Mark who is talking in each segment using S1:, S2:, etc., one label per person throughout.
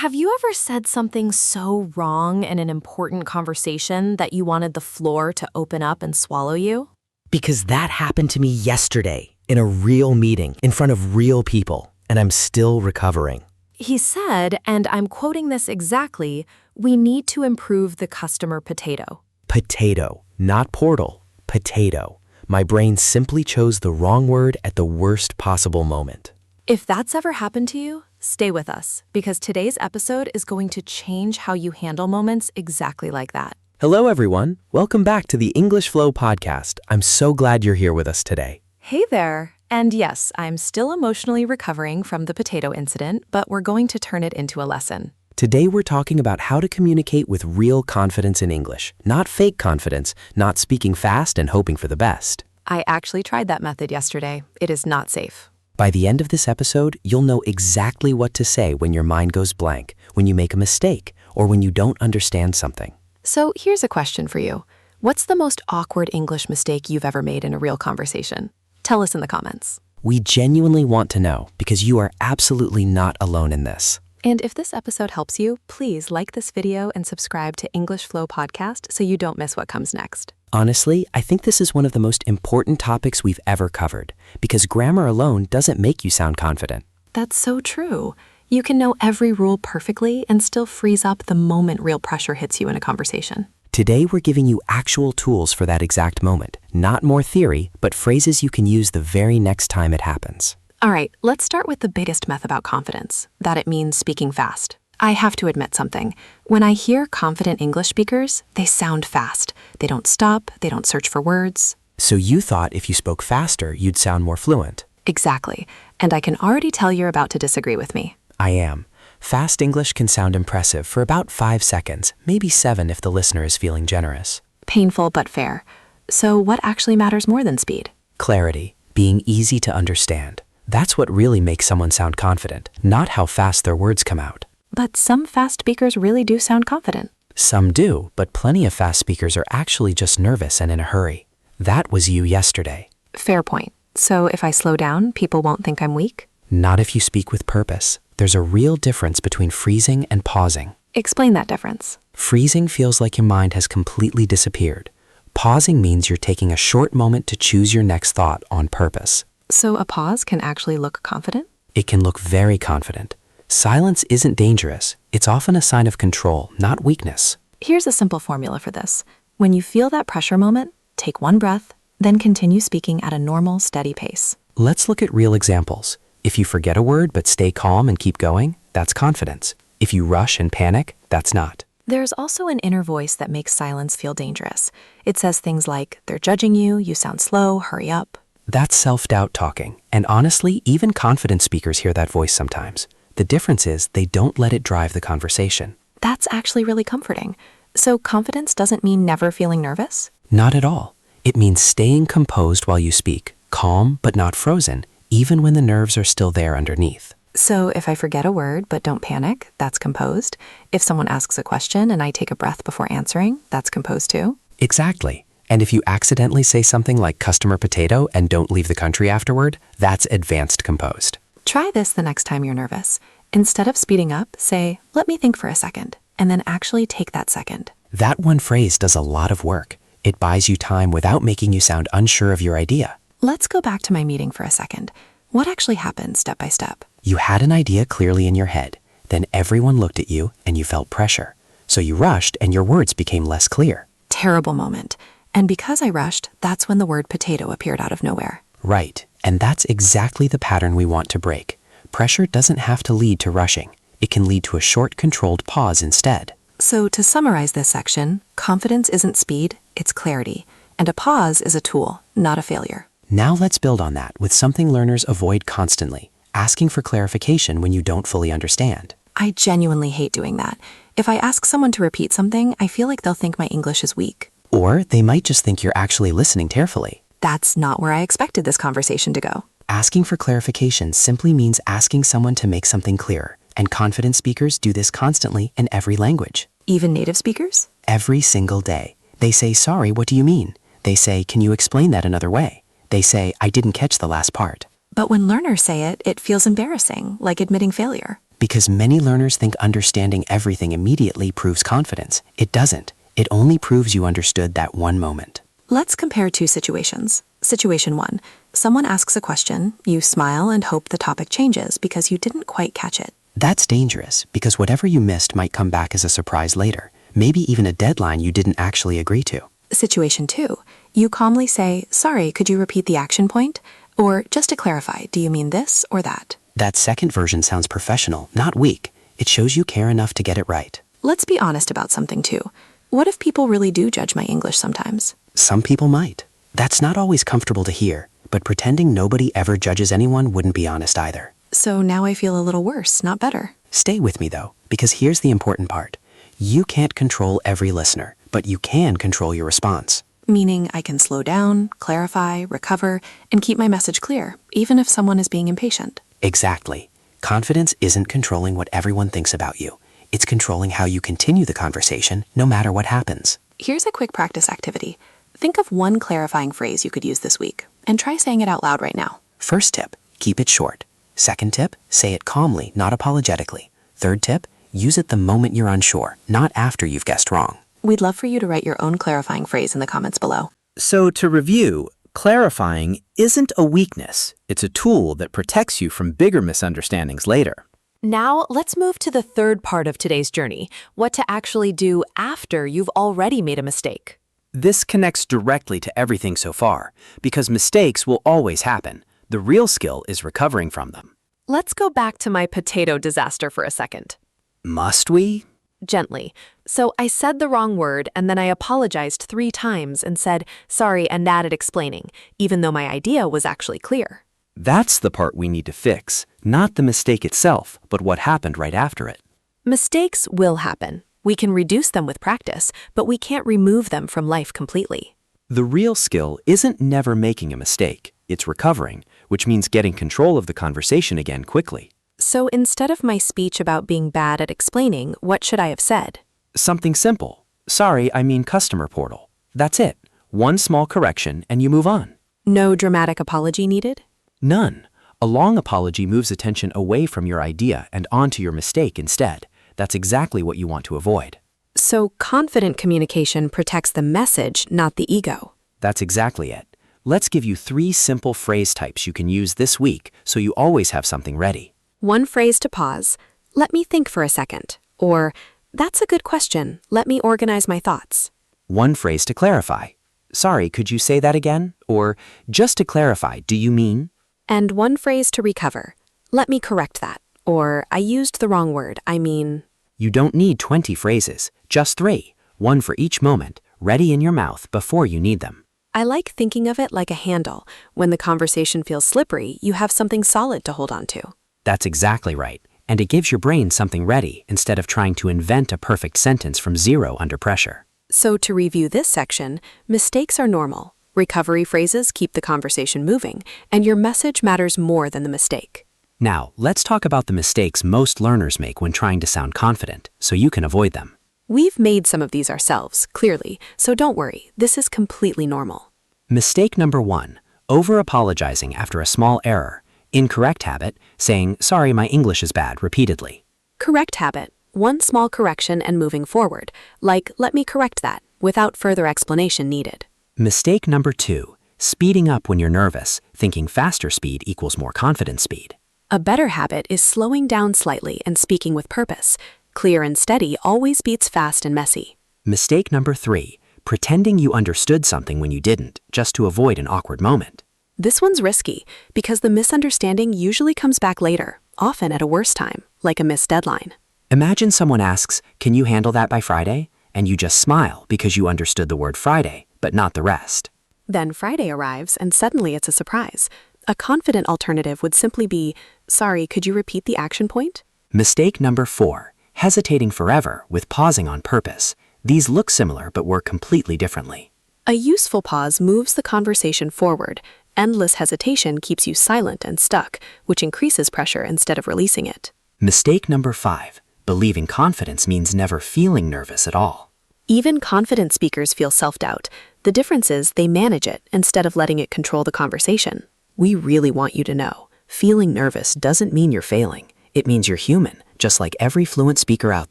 S1: Have you ever said something so wrong in an important conversation that you wanted the floor to open up and swallow you?
S2: Because that happened to me yesterday in a real meeting in front of real people, and I'm still recovering.
S1: He said, and I'm quoting this exactly, we need to improve the customer potato.
S2: Potato, not portal, potato. My brain simply chose the wrong word at the worst possible moment.
S1: If that's ever happened to you, stay with us, because today's episode is going to change how you handle moments exactly like that.
S2: Hello, everyone. Welcome back to the English Flow podcast. I'm so glad you're here with us today.
S1: Hey there. And yes, I'm still emotionally recovering from the potato incident, but we're going to turn it into a lesson.
S2: Today, we're talking about how to communicate with real confidence in English, not fake confidence, not speaking fast and hoping for the best.
S1: I actually tried that method yesterday. It is not safe.
S2: By the end of this episode, you'll know exactly what to say when your mind goes blank, when you make a mistake, or when you don't understand something.
S1: So here's a question for you. What's the most awkward English mistake you've ever made in a real conversation? Tell us in the comments.
S2: We genuinely want to know because you are absolutely not alone in this.
S1: And if this episode helps you, please like this video and subscribe to English Flow Podcast so you don't miss what comes next.
S2: Honestly, I think this is one of the most important topics we've ever covered because grammar alone doesn't make you sound confident.
S1: That's so true. You can know every rule perfectly and still freeze up the moment real pressure hits you in a conversation.
S2: Today, we're giving you actual tools for that exact moment. Not more theory, but phrases you can use the very next time it happens.
S1: All right, let's start with the biggest myth about confidence, that it means speaking fast. I have to admit something. When I hear confident English speakers, they sound fast. They don't stop, they don't search for words.
S2: So you thought if you spoke faster, you'd sound more fluent.
S1: Exactly. And I can already tell you're about to disagree with me.
S2: I am. Fast English can sound impressive for about 5 seconds, maybe 7 if the listener is feeling generous.
S1: Painful but fair. So what actually matters more than speed?
S2: Clarity, being easy to understand. That's what really makes someone sound confident, not how fast their words come out.
S1: But some fast speakers really do sound confident.
S2: Some do, but plenty of fast speakers are actually just nervous and in a hurry. That was you yesterday.
S1: Fair point. So if I slow down, people won't think I'm weak?
S2: Not if you speak with purpose. There's a real difference between freezing and pausing.
S1: Explain that difference.
S2: Freezing feels like your mind has completely disappeared. Pausing means you're taking a short moment to choose your next thought on purpose.
S1: So a pause can actually look confident?
S2: It can look very confident. Silence isn't dangerous. It's often a sign of control, not weakness.
S1: Here's a simple formula for this. When you feel that pressure moment, take one breath, then continue speaking at a normal, steady pace.
S2: Let's look at real examples. If you forget a word but stay calm and keep going, that's confidence. If you rush and panic, that's not.
S1: There's also an inner voice that makes silence feel dangerous. It says things like, they're judging you, you sound slow, hurry up.
S2: That's self-doubt talking. And honestly, even confident speakers hear that voice sometimes. The difference is they don't let it drive the conversation.
S1: That's actually really comforting. So confidence doesn't mean never feeling nervous?
S2: Not at all. It means staying composed while you speak, calm but not frozen, even when the nerves are still there underneath.
S1: So if I forget a word but don't panic, that's composed. If someone asks a question and I take a breath before answering, that's composed too?
S2: Exactly. And if you accidentally say something like customer potato and don't leave the country afterward, that's advanced composed.
S1: Try this the next time you're nervous. Instead of speeding up, say, let me think for a second, and then actually take that second.
S2: That one phrase does a lot of work. It buys you time without making you sound unsure of your idea.
S1: Let's go back to my meeting for a second. What actually happened step by step?
S2: You had an idea clearly in your head. Then everyone looked at you and you felt pressure. So you rushed and your words became less clear.
S1: Terrible moment. And because I rushed, that's when the word potato appeared out of nowhere.
S2: Right. And that's exactly the pattern we want to break. Pressure doesn't have to lead to rushing. It can lead to a short, controlled pause instead.
S1: So to summarize this section, confidence isn't speed, it's clarity. And a pause is a tool, not a failure.
S2: Now let's build on that with something learners avoid constantly, asking for clarification when you don't fully understand.
S1: I genuinely hate doing that. If I ask someone to repeat something, I feel like they'll think my English is weak.
S2: Or they might just think you're actually listening carefully.
S1: That's not where I expected this conversation to go.
S2: Asking for clarification simply means asking someone to make something clearer, and confident speakers do this constantly in every language.
S1: Even native speakers?
S2: Every single day. They say, sorry, what do you mean? They say, can you explain that another way? They say, I didn't catch the last part.
S1: But when learners say it, it feels embarrassing, like admitting failure.
S2: Because many learners think understanding everything immediately proves confidence. It doesn't. It only proves you understood that one moment.
S1: Let's compare two situations. Situation 1. Someone asks a question, you smile and hope the topic changes because you didn't quite catch it.
S2: That's dangerous because whatever you missed might come back as a surprise later, maybe even a deadline you didn't actually agree to.
S1: Situation 2. You calmly say, "Sorry, could you repeat the action point?" Or, "Just to clarify, do you mean this or that?"
S2: That second version sounds professional, not weak. It shows you care enough to get it right.
S1: Let's be honest about something too. What if people really do judge my English sometimes?
S2: Some people might. That's not always comfortable to hear, but pretending nobody ever judges anyone wouldn't be honest either.
S1: So now I feel a little worse, not better.
S2: Stay with me though, because here's the important part. You can't control every listener, but you can control your response.
S1: Meaning I can slow down, clarify, recover, and keep my message clear, even if someone is being impatient.
S2: Exactly. Confidence isn't controlling what everyone thinks about you. It's controlling how you continue the conversation, no matter what happens.
S1: Here's a quick practice activity. Think of one clarifying phrase you could use this week, and try saying it out loud right now.
S2: First tip, keep it short. Second tip, say it calmly, not apologetically. Third tip, use it the moment you're unsure, not after you've guessed wrong.
S1: We'd love for you to write your own clarifying phrase in the comments below.
S3: So to review, clarifying isn't a weakness. It's a tool that protects you from bigger misunderstandings later.
S4: Now, let's move to the third part of today's journey, what to actually do after you've already made a mistake.
S3: This connects directly to everything so far, because mistakes will always happen. The real skill is recovering from them.
S4: Let's go back to my potato disaster for a second.
S3: Must we?
S4: Gently. So I said the wrong word and then I apologized 3 times and said, "Sorry," and added explaining, even though my idea was actually clear.
S3: That's the part we need to fix, not the mistake itself, but what happened right after it.
S4: Mistakes will happen. We can reduce them with practice, but we can't remove them from life completely.
S3: The real skill isn't never making a mistake. It's recovering, which means getting control of the conversation again quickly.
S4: So instead of my speech about being bad at explaining, what should I have said?
S3: Something simple. Sorry, I mean customer portal. That's it. One small correction and you move on.
S4: No dramatic apology needed?
S3: None. A long apology moves attention away from your idea and onto your mistake instead. That's exactly what you want to avoid.
S4: So confident communication protects the message, not the ego.
S3: That's exactly it. Let's give you 3 simple phrase types you can use this week so you always have something ready.
S4: One phrase to pause, "Let me think for a second," or "That's a good question, let me organize my thoughts."
S3: One phrase to clarify. Sorry, could you say that again? Or just to clarify, do you mean?
S4: And one phrase to recover, "Let me correct that," or "I used the wrong word, I mean."
S3: You don't need 20 phrases, just 3, one for each moment, ready in your mouth before you need them.
S4: I like thinking of it like a handle. When the conversation feels slippery, you have something solid to hold on to.
S3: That's exactly right, and it gives your brain something ready instead of trying to invent a perfect sentence from zero under pressure.
S4: So to review this section, mistakes are normal. Recovery phrases keep the conversation moving, and your message matters more than the mistake.
S3: Now, let's talk about the mistakes most learners make when trying to sound confident, so you can avoid them.
S4: We've made some of these ourselves, clearly, so don't worry, this is completely normal.
S3: Mistake number 1, over-apologizing after a small error. Incorrect habit, saying, "Sorry, my English is bad," repeatedly.
S4: Correct habit, one small correction and moving forward, like "Let me correct that," without further explanation needed.
S3: Mistake number 2, speeding up when you're nervous, thinking faster speed equals more confident speed.
S4: A better habit is slowing down slightly and speaking with purpose. Clear and steady always beats fast and messy.
S3: Mistake number 3, pretending you understood something when you didn't, just to avoid an awkward moment.
S4: This one's risky because the misunderstanding usually comes back later, often at a worse time, like a missed deadline.
S3: Imagine someone asks, "Can you handle that by Friday?" And you just smile because you understood the word Friday, but not the rest.
S4: Then Friday arrives and suddenly it's a surprise. A confident alternative would simply be, "Sorry, could you repeat the action point?"
S3: Mistake number 4, hesitating forever with pausing on purpose. These look similar but work completely differently.
S4: A useful pause moves the conversation forward. Endless hesitation keeps you silent and stuck, which increases pressure instead of releasing it.
S3: Mistake number 5, believing confidence means never feeling nervous at all.
S4: Even confident speakers feel self-doubt. The difference is they manage it instead of letting it control the conversation. We really want you to know, feeling nervous doesn't mean you're failing. It means you're human,
S2: just like every fluent speaker out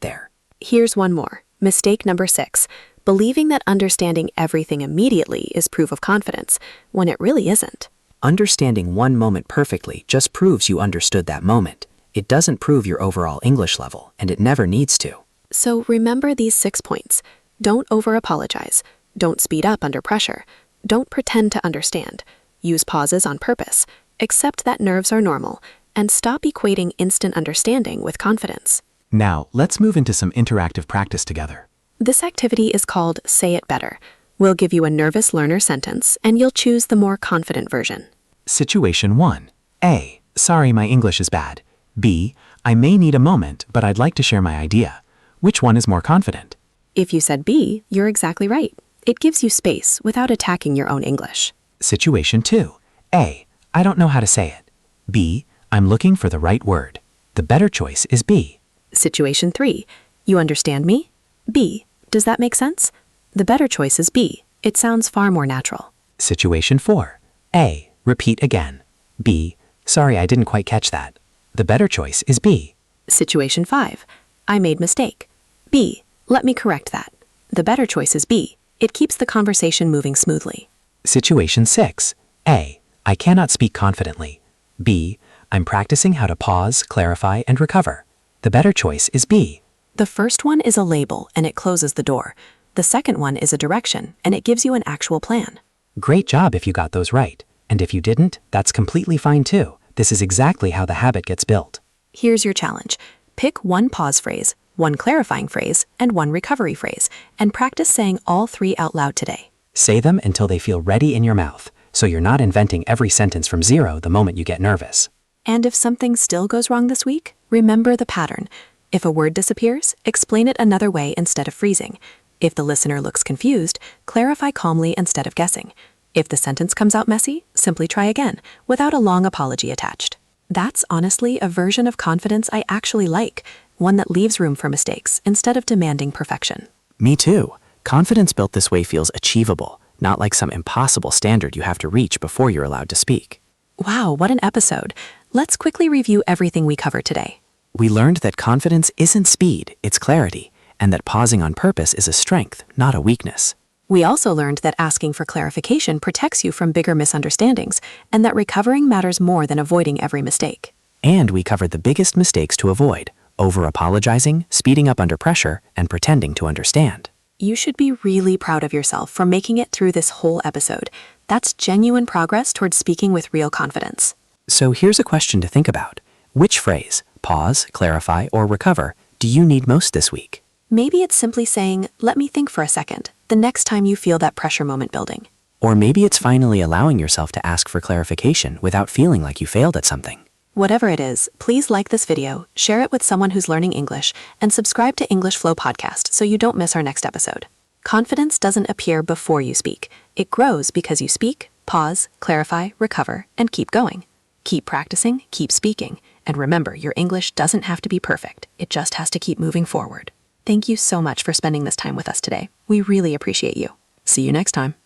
S2: there.
S1: Here's one more. Mistake number 6. Believing that understanding everything immediately is proof of confidence, when it really isn't.
S2: Understanding one moment perfectly just proves you understood that moment. It doesn't prove your overall English level, and it never needs to.
S1: So remember these 6 points. Don't over-apologize. Don't speed up under pressure. Don't pretend to understand. Use pauses on purpose. Accept that nerves are normal. And stop equating instant understanding with confidence.
S5: Now, let's move into some interactive practice together.
S1: This activity is called Say It Better. We'll give you a nervous learner sentence, and you'll choose the more confident version.
S5: Situation 1. A. Sorry, my English is bad. B. I may need a moment, but I'd like to share my idea. Which one is more confident?
S1: If you said B, you're exactly right. It gives you space without attacking your own English.
S5: Situation 2. A. I don't know how to say it. B. I'm looking for the right word. The better choice is B.
S1: Situation 3. You understand me? B. Does that make sense? The better choice is B. It sounds far more natural.
S5: Situation 4. A. Repeat again. B. Sorry, I didn't quite catch that. The better choice is B.
S1: Situation 5. I made mistake. B. Let me correct that. The better choice is B. It keeps the conversation moving smoothly.
S5: Situation 6. A. I cannot speak confidently. B. I'm practicing how to pause, clarify, and recover. The better choice is B.
S1: The first one is a label, and it closes the door. The second one is a direction, and it gives you an actual plan.
S5: Great job if you got those right. And if you didn't, that's completely fine too. This is exactly how the habit gets built.
S1: Here's your challenge. Pick one pause phrase, one clarifying phrase, and one recovery phrase, and practice saying all 3 out loud today.
S5: Say them until they feel ready in your mouth, so you're not inventing every sentence from zero the moment you get nervous.
S1: And if something still goes wrong this week, remember the pattern. If a word disappears, explain it another way instead of freezing. If the listener looks confused, clarify calmly instead of guessing. If the sentence comes out messy, simply try again, without a long apology attached. That's honestly a version of confidence I actually like, one that leaves room for mistakes instead of demanding perfection.
S2: Me too. Confidence built this way feels achievable, not like some impossible standard you have to reach before you're allowed to speak.
S1: Wow, what an episode. Let's quickly review everything we covered today.
S2: We learned that confidence isn't speed, it's clarity, and that pausing on purpose is a strength, not a weakness.
S1: We also learned that asking for clarification protects you from bigger misunderstandings, and that recovering matters more than avoiding every mistake.
S2: And we covered the biggest mistakes to avoid: over-apologizing, speeding up under pressure, and pretending to understand.
S1: You should be really proud of yourself for making it through this whole episode. That's genuine progress towards speaking with real confidence.
S2: So here's a question to think about. Which phrase, pause, clarify, or recover, do you need most this week?
S1: Maybe it's simply saying, let me think for a second, the next time you feel that pressure moment building.
S2: Or maybe it's finally allowing yourself to ask for clarification without feeling like you failed at something.
S1: Whatever it is, please like this video, share it with someone who's learning English, and subscribe to English Flow Podcast so you don't miss our next episode. Confidence doesn't appear before you speak. It grows because you speak, pause, clarify, recover, and keep going. Keep practicing, keep speaking, and remember, your English doesn't have to be perfect. It just has to keep moving forward. Thank you so much for spending this time with us today. We really appreciate you. See you next time.